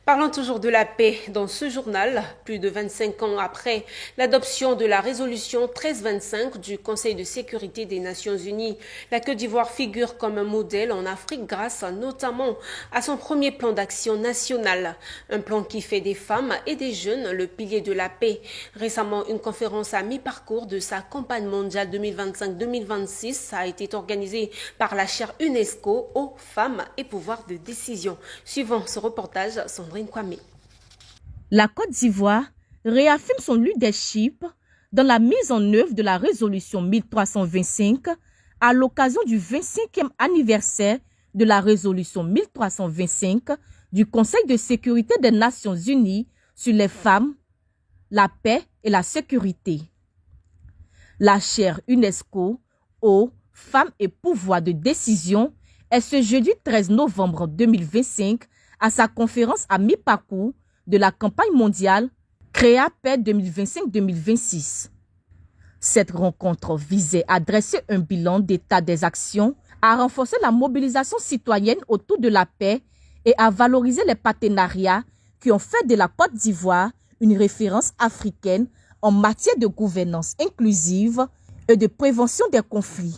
Parlons toujours de la paix dans ce journal, plus de 25 ans après l'adoption de la résolution 1325 du Conseil de sécurité des Nations Unies. La Côte d'Ivoire figure comme un modèle en Afrique grâce notamment à son premier plan d'action national. Un plan qui fait des femmes et des jeunes le pilier de la paix. Récemment, une conférence à mi-parcours de sa campagne mondiale 2025-2026 a été organisée par la chaire UNESCO aux femmes et pouvoir de décision. Suivant ce reportage, Sandrine Kwame. La Côte d'Ivoire réaffirme son leadership dans la mise en œuvre de la résolution 1325 à l'occasion du 25e anniversaire de la résolution 1325 du Conseil de sécurité des Nations Unies sur les femmes, la paix et la sécurité. La chaire UNESCO aux femmes et pouvoir de décision est ce jeudi 13 novembre 2025 à sa conférence à mi-parcours de la campagne mondiale Créa Paix 2025-2026. Cette rencontre visait à dresser un bilan d'état des actions, à renforcer la mobilisation citoyenne autour de la paix et à valoriser les partenariats qui ont fait de la Côte d'Ivoire une référence africaine en matière de gouvernance inclusive et de prévention des conflits.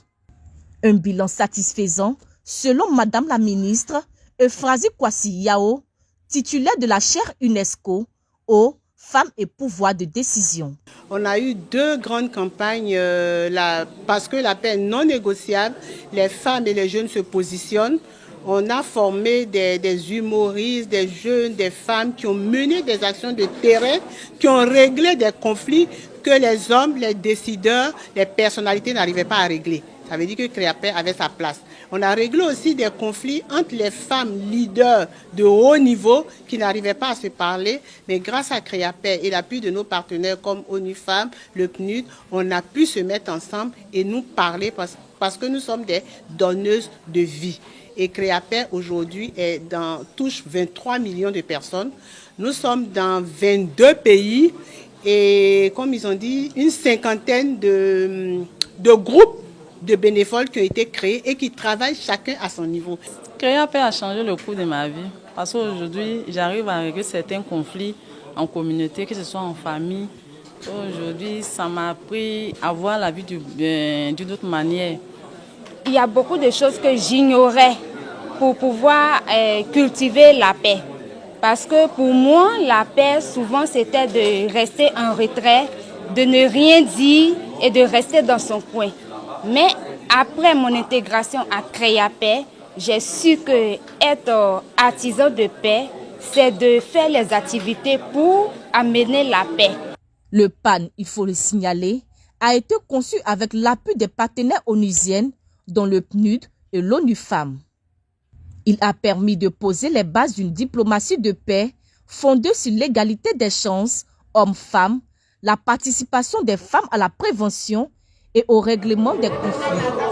Un bilan satisfaisant, selon Madame la ministre Euphrasie Kwasi Yao, titulaire de la chaire UNESCO aux femmes et pouvoir de décision. On a eu deux grandes campagnes parce que la paix est non négociable, les femmes et les jeunes se positionnent. On a formé des humoristes, des jeunes, des femmes qui ont mené des actions de terrain, qui ont réglé des conflits que les hommes, les décideurs, les personnalités n'arrivaient pas à régler. Ça veut dire que Créapay avait sa place. On a réglé aussi des conflits entre les femmes leaders de haut niveau qui n'arrivaient pas à se parler, mais grâce à Créapay et l'appui de nos partenaires comme ONU Femmes, le PNUD, on a pu se mettre ensemble et nous parler parce que nous sommes des donneuses de vie. Et Créapay aujourd'hui touche 23 millions de personnes. Nous sommes dans 22 pays et comme ils ont dit, une cinquantaine de groupes de bénévoles qui ont été créés et qui travaillent chacun à son niveau. Créapay a changé le cours de ma vie parce qu'aujourd'hui, j'arrive à régler certains conflits en communauté, que ce soit en famille. Aujourd'hui, ça m'a appris à voir la vie d'une autre manière. Il y a beaucoup de choses que j'ignorais pour pouvoir cultiver la paix. Parce que pour moi, la paix, souvent, c'était de rester en retrait, de ne rien dire et de rester dans son coin. Mais après mon intégration à Créapay, j'ai su que être artisan de paix, c'est de faire les activités pour amener la paix. Le PAN, il faut le signaler, a été conçu avec l'appui des partenaires onusiennes, dont le PNUD et l'ONU Femmes. Il a permis de poser les bases d'une diplomatie de paix fondée sur l'égalité des chances hommes-femmes, la participation des femmes à la prévention et au règlement des conflits.